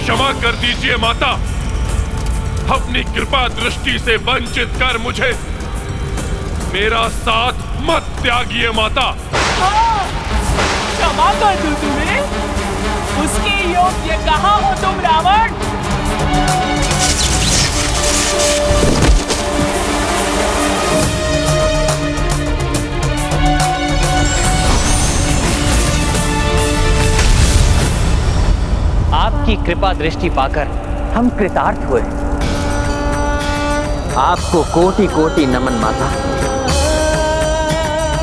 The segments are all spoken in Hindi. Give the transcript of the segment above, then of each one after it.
क्षमा कर दीजिए माता, अपनी कृपा दृष्टि से वंचित कर मुझे मेरा साथ मत त्यागिए माता। क्षमा कर दूं तुम्हें? उसके योग्य कहाँ हो तुम रावण? आपकी कृपा दृष्टि पाकर हम कृतार्थ हुए। आपको कोटि कोटि नमन माता।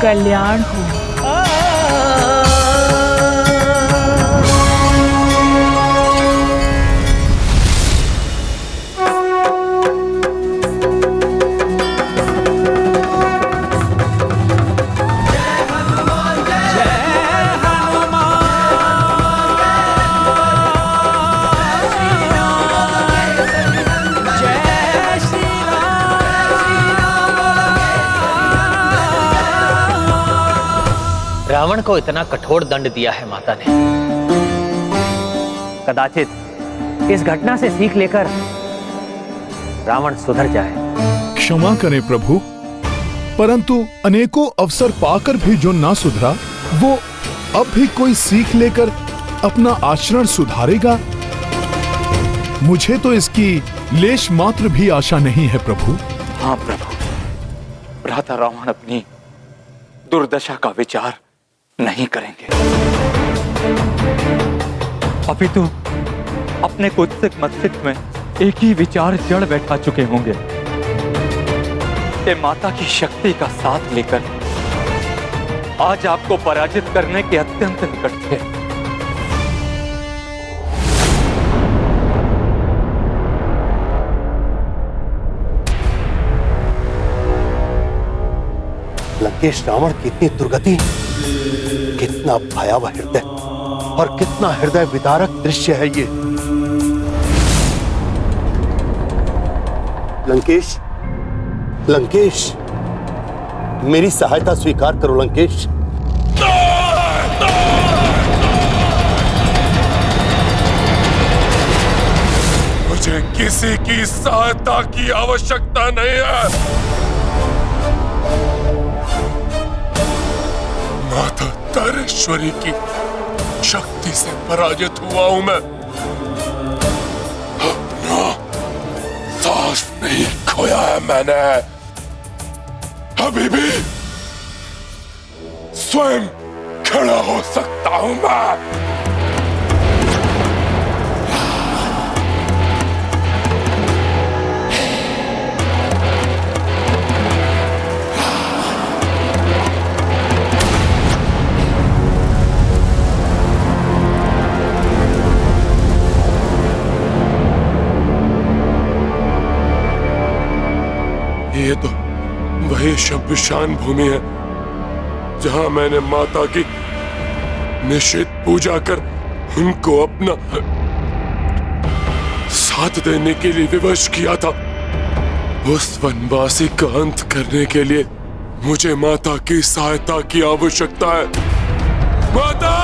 कल्याण हो। रावण को इतना कठोर दंड दिया है माता ने। कदाचित इस घटना से सीख लेकर रावण सुधर जाए। क्षमा करें प्रभु, परंतु अनेकों अवसर पाकर भी जो ना सुधरा, वो अब भी कोई सीख लेकर अपना आचरण सुधारेगा? मुझे तो इसकी लेश मात्र भी आशा नहीं है प्रभु। हाँ प्रभु, भ्राता रावण अपनी दुर्दशा का विचार नहीं करेंगे। अपितु अपने कुत्सित मस्तिष्क में एक ही विचार जड़ बैठा चुके होंगे कि माता की शक्ति का साथ लेकर आज आपको पराजित करने के अत्यंत निकट थे। लंकेश, रावण की इतनी दुर्गति, कितना भयावह हृदय और कितना हृदय विदारक दृश्य है ये। लंकेश, लंकेश, मेरी सहायता स्वीकार करो लंकेश। मुझे किसी की सहायता की आवश्यकता नहीं है। माता तारेश्वरी की शक्ति से पराजित हुआ हूं मैं। अपना साहस नहीं खोया है मैंने। अभी भी स्वयं खड़ा हो सकता हूं मैं। ये तो वही शब्दशान भूमि है जहां मैंने माता की निश्चित पूजा कर उनको अपना साथ देने के लिए विवश किया था। उस वनवासी का अंत करने के लिए मुझे माता की सहायता की आवश्यकता है। माता!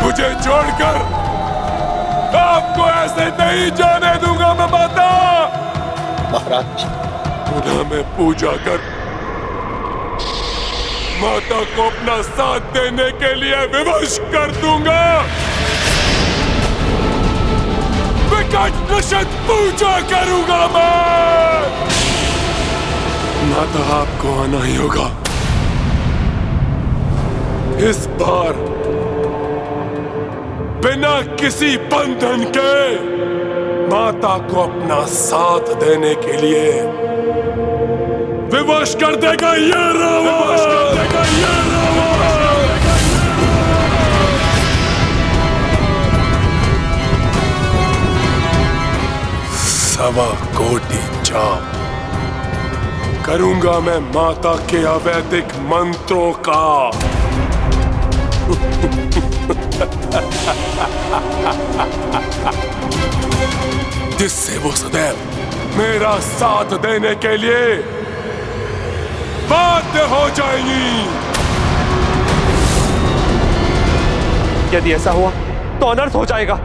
मुझे छोड़कर आपको ऐसे नहीं जाने दूंगा मैं माता। महाराज, पुनः मैं पूजा कर माता को अपना साथ देने के लिए विवश कर दूंगा। विकट निषद पूजा करूंगा मैं। माता, आपको आना ही होगा। इस बार बिना किसी बंधन के माता को अपना साथ देने के लिए विवश कर देगा ये रावण। सवा कोटि जाप करूंगा मैं माता के अवैधिक मंत्रों का। जिससे वो सदैव मेरा साथ देने के लिए बाध्य हो जाएंगी। यदि ऐसा हुआ तो अनर्थ हो जाएगा।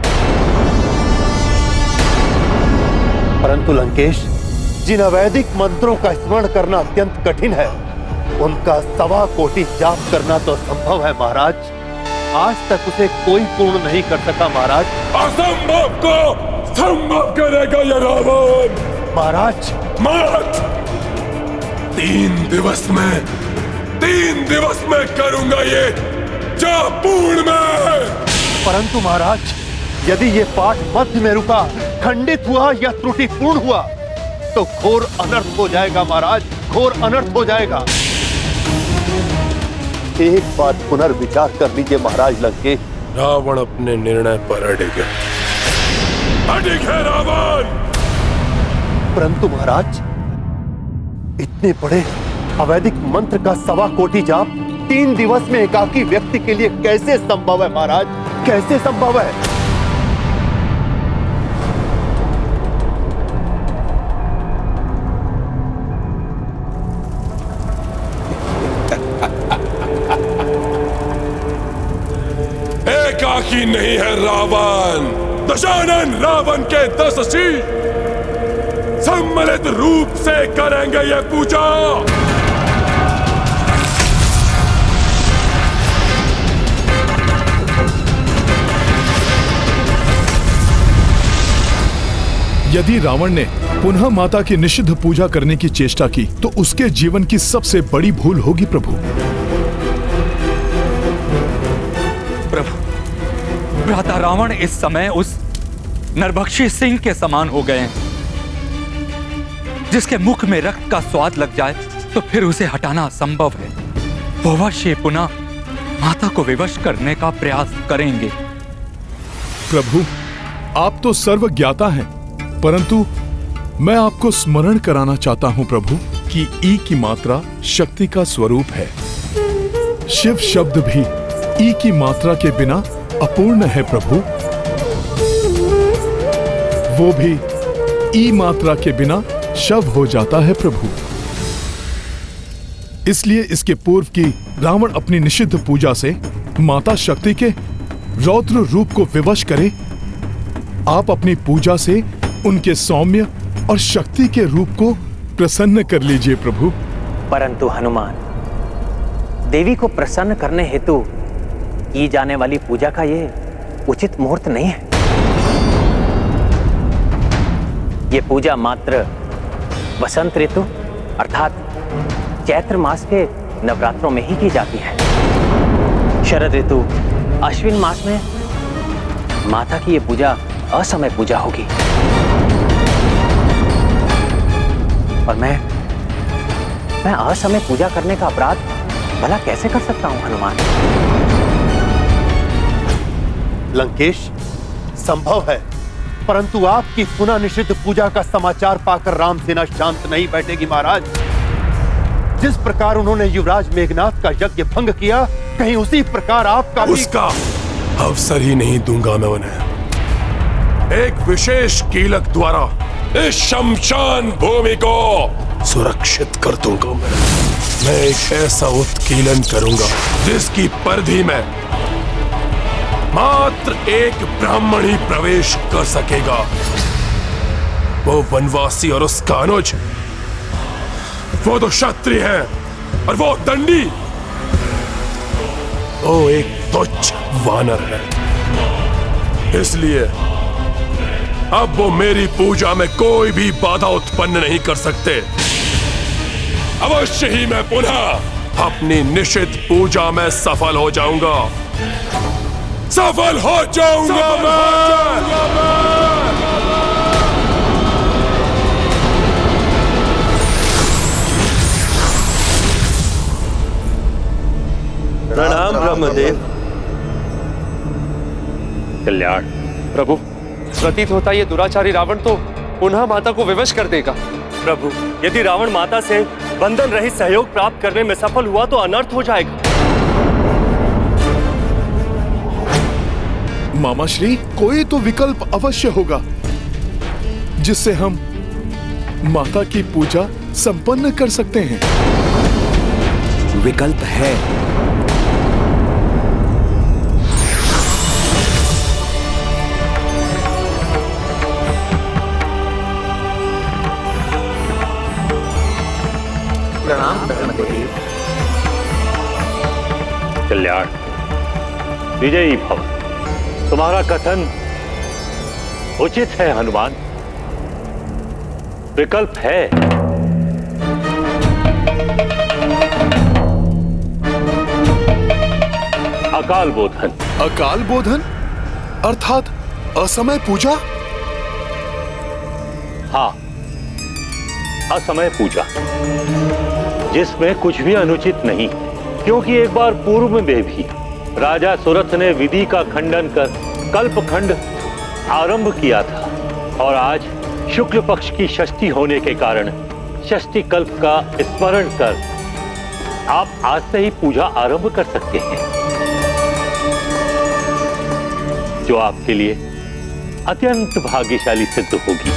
परंतु लंकेश, जिन अवैदिक मंत्रों का स्मरण करना अत्यंत कठिन है, उनका 1.25 कोटि जाप करना तो संभव है महाराज। आज तक उसे कोई पूर्ण नहीं कर सका महाराज। असंभव को संभव करेगा ये रावण। महाराज मत! 3 दिवस में करूंगा ये जाप पूर्ण में। परंतु महाराज, यदि ये पाठ मध्य में रुका, खंडित हुआ या त्रुटिपूर्ण हुआ तो घोर अनर्थ हो जाएगा महाराज, घोर अनर्थ हो जाएगा। एक बार पुनर्विचार कर लीजिए महाराज लंकेश। रावण अपने निर्णय पर अड़िग है रावण। परंतु महाराज, इतने बड़े अवैदिक मंत्र का 1.25 कोटि जाप 3 दिवस में एकाकी व्यक्ति के लिए कैसे संभव है महाराज, कैसे संभव है? एकाकी नहीं है रावण। दशानन रावण के 10 शीश सम्मिलित रूप से करेंगे ये पूजा। यदि रावण ने पुनः माता की निषिद्ध पूजा करने की चेष्टा की तो उसके जीवन की सबसे बड़ी भूल होगी प्रभु। भ्राता रावण इस समय उस नरभक्षी सिंह के समान हो गए हैं, जिसके मुख में रक्त का स्वाद लग जाए तो फिर उसे हटाना असंभव है। वो अवश्य पुनः माता को विवश करने का प्रयास करेंगे। प्रभु, आप तो सर्वज्ञाता हैं, परंतु मैं आपको स्मरण कराना चाहता हूं प्रभु कि ई की मात्रा शक्ति का स्वरूप है। शिव शब्द भी ई की मात्रा के बिना अपूर्ण है प्रभु। वो भी ई मात्रा के बिना शव हो जाता है प्रभु। इसलिए इसके पूर्व की रावण अपनी निषिद्ध पूजा से माता शक्ति के रौद्र रूप को विवश करे। आप अपनी पूजा से उनके सौम्य और शक्ति के रूप को प्रसन्न कर लीजिए प्रभु। परंतु हनुमान, देवी को प्रसन्न करने हेतु की जाने वाली पूजा का ये उचित मुहूर्त नहीं है। ये पूजा मात्र वसंत ऋतु अर्थात चैत्र मास के नवरात्रों में ही की जाती है। शरद ऋतु अश्विन मास में माता की ये पूजा असमय पूजा होगी। और मैं असमय पूजा करने का अपराध भला कैसे कर सकता हूं हनुमान? लंकेश, संभव है, परंतु आपकी पुनः निषिद्ध पूजा का समाचार पाकर राम सेना शांत नहीं बैठेगी महाराज। जिस प्रकार उन्होंने युवराज मेघनाथ का यज्ञ भंग किया, कहीं उसी प्रकार आपका भी... उसका अवसर ही नहीं दूंगा मैं उन्हें। एक विशेष कीलक द्वारा इस शमशान भूमि को सुरक्षित कर दूंगा। मैं एक ऐसा उत्कीलन करूंगा जिसकी परिधि में मात्र एक ब्राह्मण ही प्रवेश कर सकेगा। वो वनवासी और उसका अनुज, वो तो क्षत्रिय है और वो दंडी, वो एक तुच्छ वानर है। इसलिए अब वो मेरी पूजा में कोई भी बाधा उत्पन्न नहीं कर सकते। अवश्य ही मैं पुनः अपनी निषिद्ध पूजा में सफल हो जाऊंगा। सफल हो जाऊंगा मैं। प्रणाम ब्रह्मदेव। कल्याण प्रभु, प्रतीत होता ये दुराचारी रावण तो पुनः माता को विवश कर देगा। प्रभु, यदि रावण माता से बंधन रहित सहयोग प्राप्त करने में सफल हुआ तो अनर्थ हो जाएगा। मामा श्री, कोई तो विकल्प अवश्य होगा जिससे हम माता की पूजा संपन्न कर सकते हैं। विकल्प है। प्रणाम ब्रह्मदेव। कल्याण, विजयी भव। तुम्हारा कथन उचित है हनुमान। विकल्प है। अकाल बोधन। अकाल बोधन अर्थात असमय पूजा। हाँ, असमय पूजा, जिसमें कुछ भी अनुचित नहीं, क्योंकि एक बार पूर्व में भी राजा सुरथ ने विधि का खंडन कर कल्पखंड आरंभ किया था और आज शुक्ल पक्ष की षष्ठी होने के कारण षष्ठी कल्प का स्मरण कर आप आज से ही पूजा आरंभ कर सकते हैं, जो आपके लिए अत्यंत भाग्यशाली सिद्ध होगी।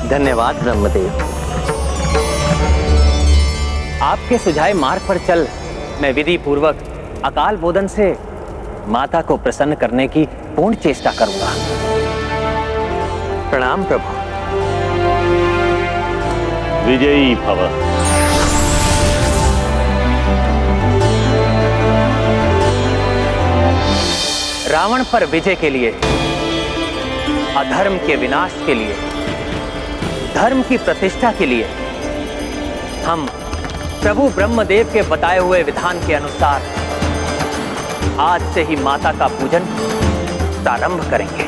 धन्यवाद ब्रह्मदेव। आपके सुझाए मार्ग पर चल मैं विधि पूर्वक अकाल बोधन से माता को प्रसन्न करने की पूर्ण चेष्टा करूंगा। प्रणाम प्रभु। विजयी भव। रावण पर विजय के लिए, अधर्म के विनाश के लिए, धर्म की प्रतिष्ठा के लिए हम प्रभु ब्रह्मदेव के बताए हुए विधान के अनुसार आज से ही माता का पूजन प्रारंभ करेंगे।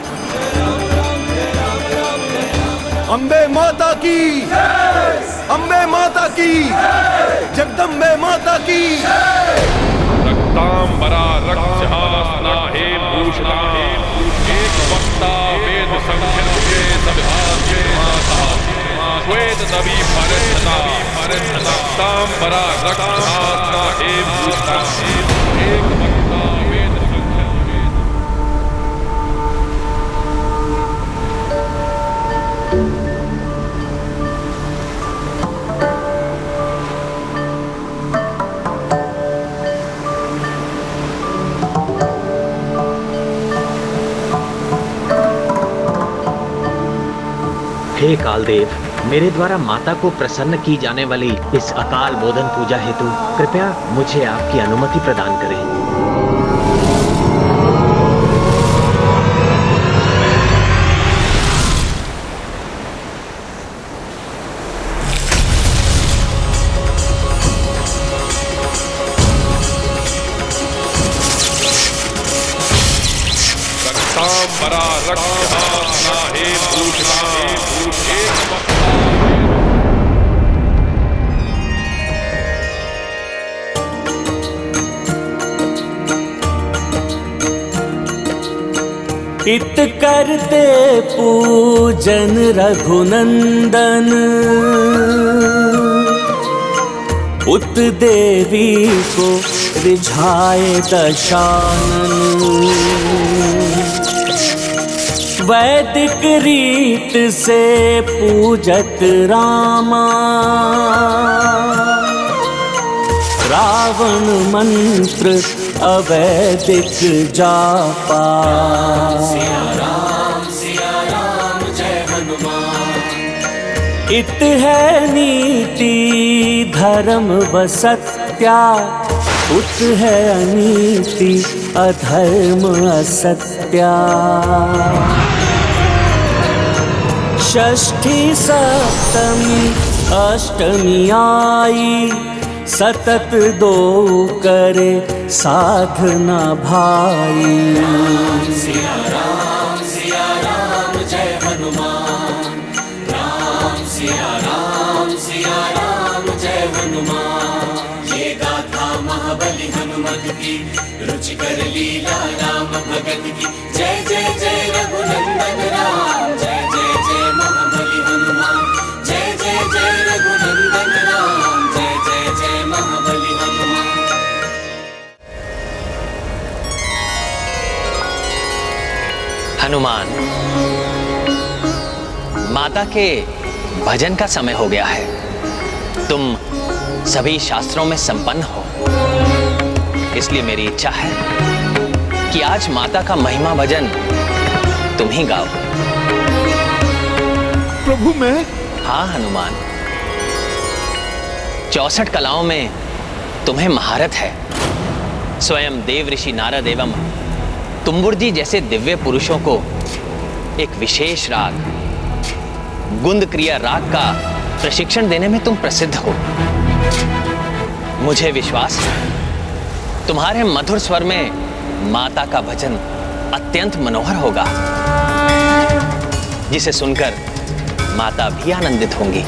अम्बे माता की, अम्बे माता की, जगदम्बे माता की। रक्तांबरा रक्तहासना हे भूषणा, एक वक्ता वेद संख्यन के सभाग्य माता, श्वेत नवी परतना, रक्तांबरा रक्तहासना हे भूषणा, एक वक्ता वेद संख्यन के। हे कालदेव, मेरे द्वारा माता को प्रसन्न की जाने वाली इस अकाल बोधन पूजा हेतु कृपया मुझे आपकी अनुमति प्रदान करें। रक्तांबरा रक्तहासना हे भूषणा, एक वक्ता। इत करते पूजन रघुनंदन, उत देवी को रिझाए दशानन। वैदिक रीत से पूजत रामा, रावण मंत्र अवैदिक जापा। सिया राम जय हनुमान। इत है नीति धर्म व सत्या, उत है अनीति अधर्म असत्या। षष्ठी सप्तमी अष्टमी आई, सतत दो करे साधना भाई। सिया राम जय हनुमान। राम सिया राम जय हनुमान। ये गाथा महाबली हनुमत की, रुचिकर लीला राम भगत की। जय जय जय रघुनंदन राम, जय जय जय महाबली हनुमान। जय जय जय रघुनंदन राम, जय जय जय महाबली हनुमान। हनुमान, माता के भजन का समय हो गया है। तुम सभी शास्त्रों में संपन्न हो, इसलिए मेरी इच्छा है कि आज माता का महिमा भजन तुम ही गाओ। प्रभु मैं? हाँ हनुमान, 64 कलाओं में तुम्हें महारत है। स्वयं देव ऋषि नारद एवं तुम्बुर जी जैसे दिव्य पुरुषों को एक विशेष राग, गुंद क्रिया राग का प्रशिक्षण देने में तुम प्रसिद्ध हो। मुझे विश्वास है तुम्हारे मधुर स्वर में माता का भजन अत्यंत मनोहर होगा, जिसे सुनकर माता भी आनंदित होंगी।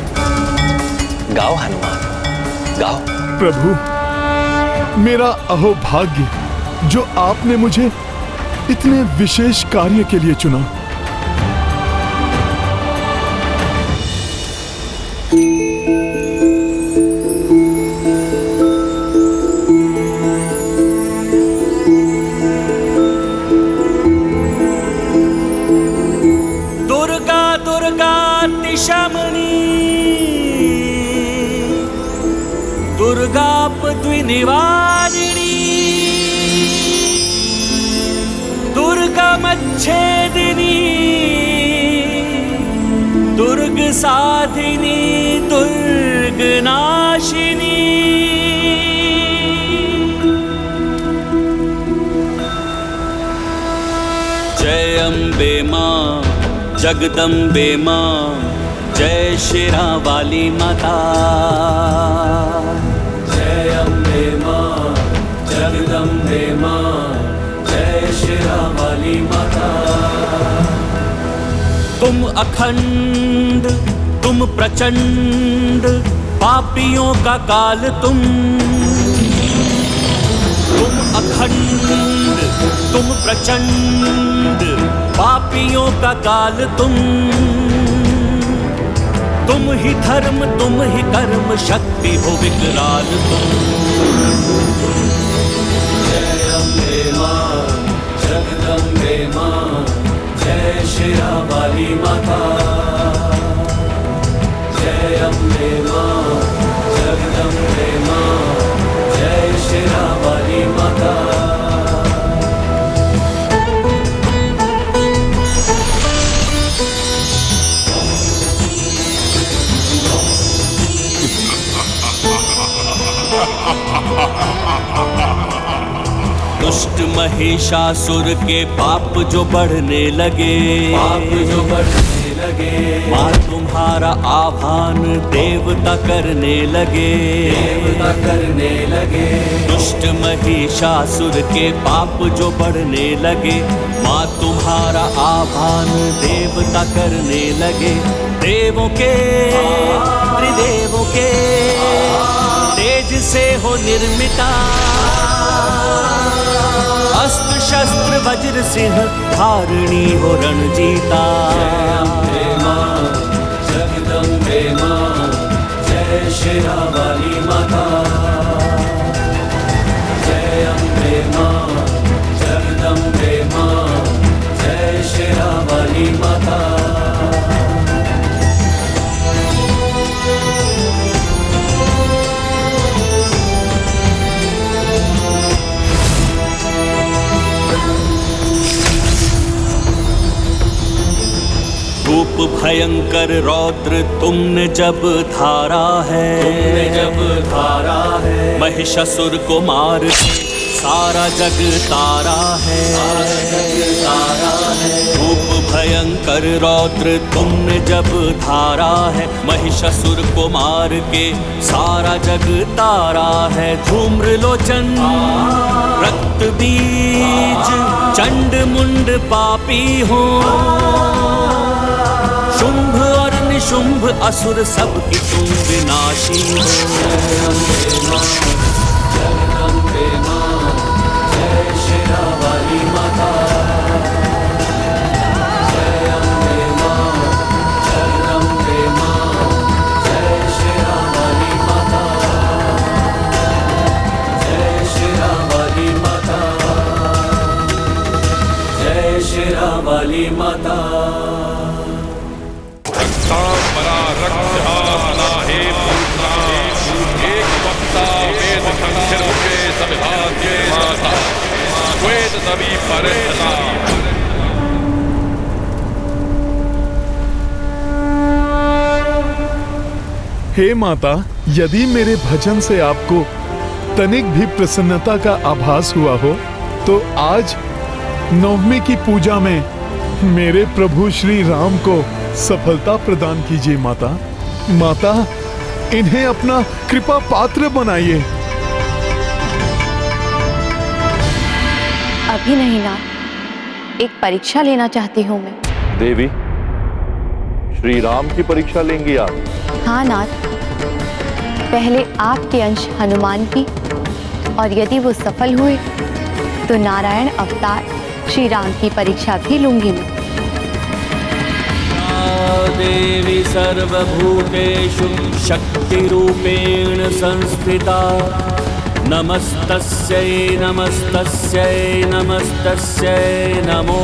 गाओ हनुमान, गाओ। प्रभु, मेरा अहोभाग्य जो आपने मुझे इतने विशेष कार्य के लिए चुना। दुर्गा दुर्गा तिशमनी दुर्गापद्विनिवारिणी दुर्गमच्छेदिनी दुर्गसाधिनी दुर्गनाशिनी जय अम्बे मां जगदम्बे मां जय शेरा वाली माता। जय अम्बे मां जगदम्बे मां जय शेरा वाली माता। तुम अखंड तुम प्रचंड पापियों का काल तुम अखंड तुम प्रचंड पापियों का काल तुम ही धर्म तुम ही कर्म शक्ति हो विकराल तुम। जय अम्बे मां जगदम्बे मां जय शेरा वाली माता। जय अम्बे मां जगदम्बे मां जय शेरा वाली माता। दुष्ट महिषासुर के पाप जो बढ़ने लगे, माँ तुम्हारा आह्वान देवता करने लगे। दुष्ट महिषासुर के पाप जो बढ़ने लगे, माँ तुम्हारा आह्वान देवता करने लगे। देवों के त्रिदेवों के तेज से हो निर्मिता, अस्त्र शस्त्र वज्र सिंह धारणी हो रणजीता। जय अम्बे मां जगदम्बे मां जय शेरा वाली माता। जय अम्बे मां जगदम्बे मां जय शेरा वाली माता। रूप भयंकर रौद्र तुमने जब धारा है, महिषासुर को मार सारा जग तारा है। रूप भयंकर रौद्र तुमने जब धारा है, महिषासुर को मार के सारा जग तारा है। धूम्र लोचन रक्त बीज चंड मुंड पापी हो, शुंभ और निशुंभ असुर सबकी तुम विनाशी हो। जगदम्बे मां जय शेरा वाली माता। जय अम्बे मां जगदम्बे मां जय शेरा वाली माता। जय शेरा वाली माता। जय शेरा वाली माता। पीतांबरा रक्तहासना हे पुत्रा एक वक्ता वेद शंकर मुझे सविभाग्य माता श्वेत नबी परिष्ठा। हे माता, यदि मेरे भजन से आपको तनिक भी प्रसन्नता का आभास हुआ हो तो आज नवमी की पूजा में मेरे प्रभु श्री राम को सफलता प्रदान कीजिए माता। माता, इन्हें अपना कृपा पात्र बनाइए। अभी नहीं नाथ, एक परीक्षा लेना चाहती हूँ मैं। देवी, श्री राम की परीक्षा लेंगी आप? हाँ नाथ, पहले आपके अंश हनुमान की, और यदि वो सफल हुए तो नारायण अवतार श्री राम की परीक्षा भी लूंगी मैं। देवी सर्वभूतेषु शक्तिरूपेण संस्थिता नमस्तस्यै नमस्तस्यै नमस्तस्यै नमो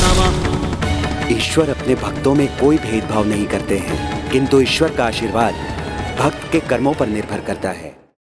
नमः। ईश्वर अपने भक्तों में कोई भेदभाव नहीं करते हैं, किंतु ईश्वर का आशीर्वाद भक्त के कर्मों पर निर्भर करता है।